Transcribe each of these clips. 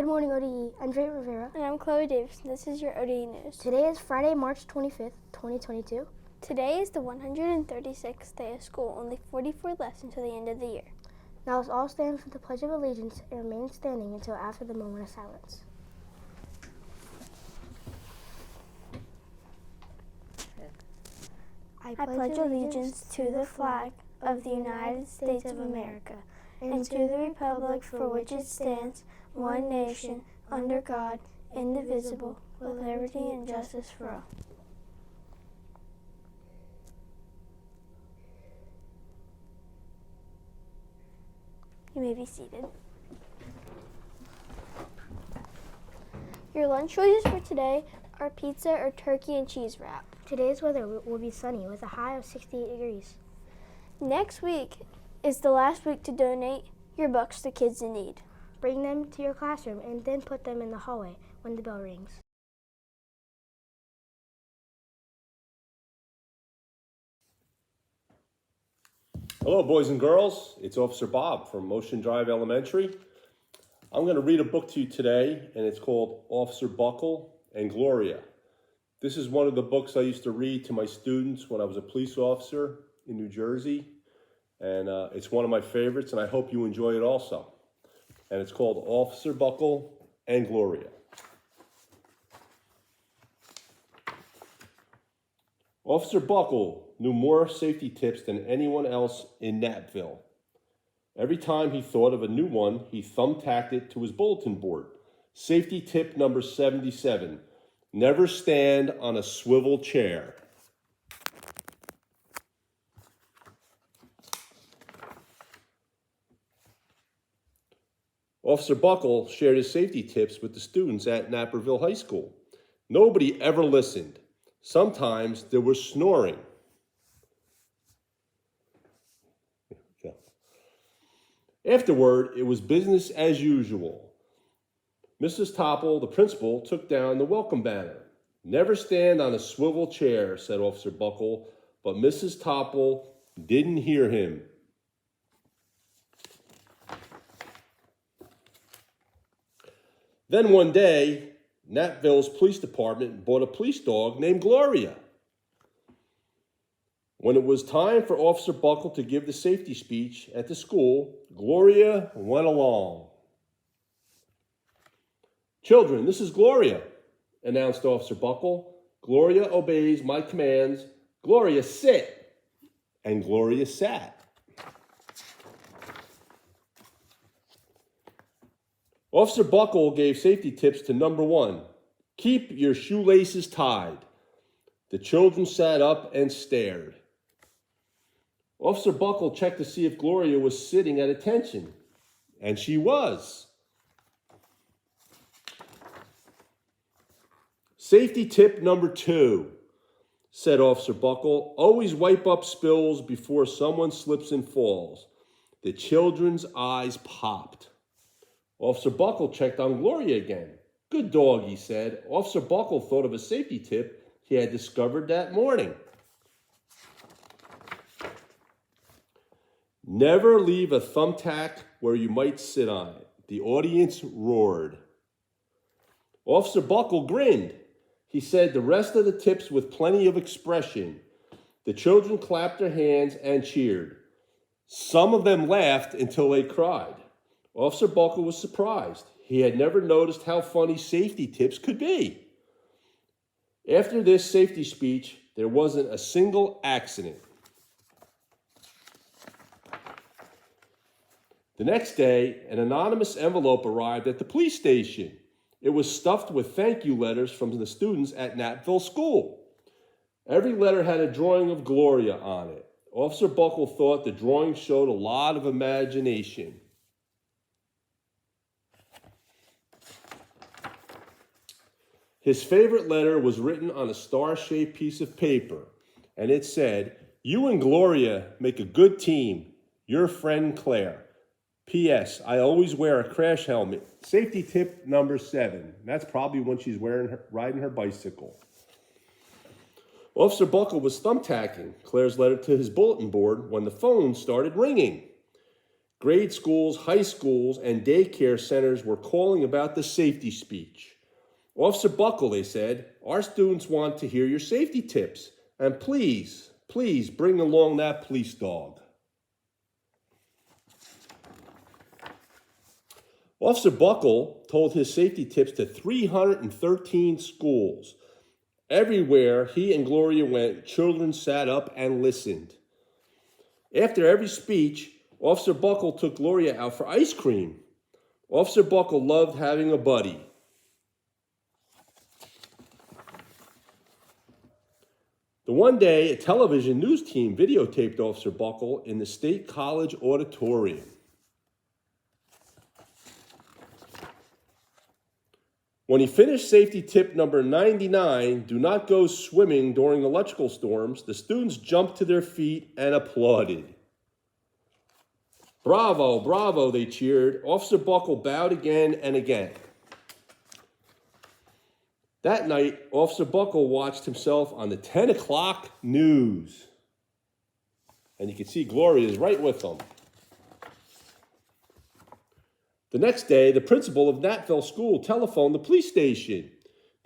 Good morning, ODE. I'm Dre Rivera. And I'm Chloe Davis. This is your ODE News. Today is Friday, March 25th, 2022. Today is the 136th day of school, only 44 left until the end of the year. Now let's all stand for the Pledge of Allegiance and remain standing until after the moment of silence. I pledge allegiance to the flag of the United States of America and to the republic for which it stands, one nation, under God, indivisible, with liberty and justice for all. You may be seated. Your lunch choices for today are pizza or turkey and cheese wrap. Today's weather will be sunny with a high of 68 degrees. Next week is the last week to donate your books to kids in need. Bring them to your classroom and then put them in the hallway when the bell rings. Hello, boys and girls. It's Officer Bob from Motion Drive Elementary. I'm going to read a book to you today, and it's called Officer Buckle and Gloria. This is one of the books I used to read to my students when I was a police officer in New Jersey, and it's one of my favorites, and I hope you enjoy it also. And it's called Officer Buckle and Gloria. Officer Buckle knew more safety tips than anyone else in Napville. Every time he thought of a new one, he thumbtacked it to his bulletin board. Safety tip number 77, never stand on a swivel chair. Officer Buckle shared his safety tips with the students at Naperville High School. Nobody ever listened. Sometimes there was snoring. Afterward, it was business as usual. Mrs. Topple, the principal, took down the welcome banner. Never stand on a swivel chair, said Officer Buckle, but Mrs. Topple didn't hear him. Then one day, Napville's police department bought a police dog named Gloria. When it was time for Officer Buckle to give the safety speech at the school, Gloria went along. Children, this is Gloria, announced Officer Buckle. Gloria obeys my commands. Gloria, sit. And Gloria sat. Officer Buckle gave safety tips to number 1. Keep your shoelaces tied. The children sat up and stared. Officer Buckle checked to see if Gloria was sitting at attention, and she was. Safety tip number 2, said Officer Buckle, always wipe up spills before someone slips and falls. The children's eyes popped. Officer Buckle checked on Gloria again. Good dog, he said. Officer Buckle thought of a safety tip he had discovered that morning. Never leave a thumbtack where you might sit on it. The audience roared. Officer Buckle grinned. He said the rest of the tips with plenty of expression. The children clapped their hands and cheered. Some of them laughed until they cried. Officer Buckle was surprised. He had never noticed how funny safety tips could be. After this safety speech, there wasn't a single accident. The next day, an anonymous envelope arrived at the police station. It was stuffed with thank you letters from the students at Napville School. Every letter had a drawing of Gloria on it. Officer Buckle thought the drawing showed a lot of imagination. His favorite letter was written on a star-shaped piece of paper, and it said, "You and Gloria make a good team. Your friend Claire. P.S. I always wear a crash helmet." Safety tip number 7. That's probably when she's riding her bicycle. Officer Buckle was thumbtacking Claire's letter to his bulletin board when the phone started ringing. Grade schools, high schools, and daycare centers were calling about the safety speech. Officer Buckle, they said, our students want to hear your safety tips. And please, please bring along that police dog. Officer Buckle told his safety tips to 313 schools. Everywhere he and Gloria went, children sat up and listened. After every speech, Officer Buckle took Gloria out for ice cream. Officer Buckle loved having a buddy. The one day, a television news team videotaped Officer Buckle in the State College auditorium. When he finished safety tip number 99, do not go swimming during electrical storms, the students jumped to their feet and applauded. Bravo, bravo, they cheered. Officer Buckle bowed again and again. That night, Officer Buckle watched himself on the 10 o'clock news. And you can see Gloria is right with him. The next day, the principal of Natville School telephoned the police station.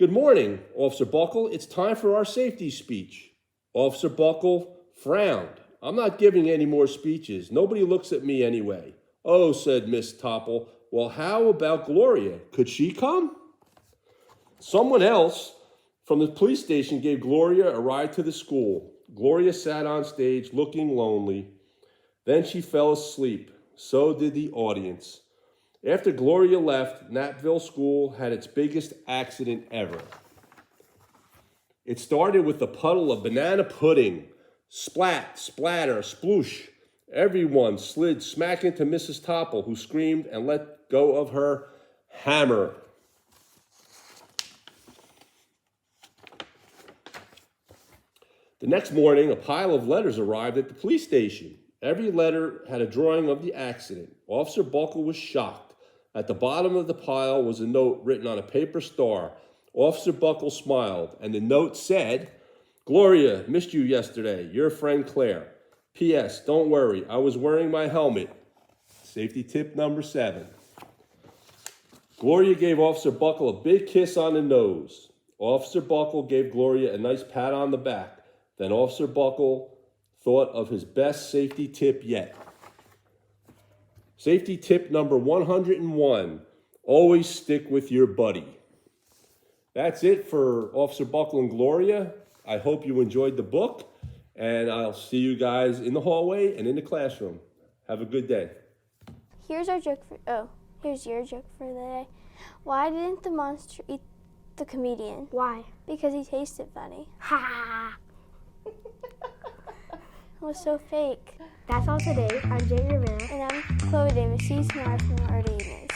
Good morning, Officer Buckle. It's time for our safety speech. Officer Buckle frowned. I'm not giving any more speeches. Nobody looks at me anyway. Oh, said Miss Topple. Well, how about Gloria? Could she come? Someone else from the police station gave Gloria a ride to the school. Gloria sat on stage looking lonely. Then she fell asleep. So did the audience. After Gloria left, Natville School had its biggest accident ever. It started with a puddle of banana pudding. Splat, splatter, sploosh. Everyone slid smack into Mrs. Topple, who screamed and let go of her hammer. The next morning, a pile of letters arrived at the police station. Every letter had a drawing of the accident. Officer Buckle was shocked. At the bottom of the pile was a note written on a paper star. Officer Buckle smiled, and the note said, Gloria, missed you yesterday. Your friend Claire. P.S. Don't worry, I was wearing my helmet. Safety tip number 7. Gloria gave Officer Buckle a big kiss on the nose. Officer Buckle gave Gloria a nice pat on the back. Then Officer Buckle thought of his best safety tip yet. Safety tip number 101, always stick with your buddy. That's it for Officer Buckle and Gloria. I hope you enjoyed the book, and I'll see you guys in the hallway and in the classroom. Have a good day. Here's your joke for the day. Why didn't the monster eat the comedian? Why? Because he tasted funny. Ha! It was so fake. That's all today. I'm Jay Rivera. And I'm Chloe Davis. See you tomorrow for more RD News.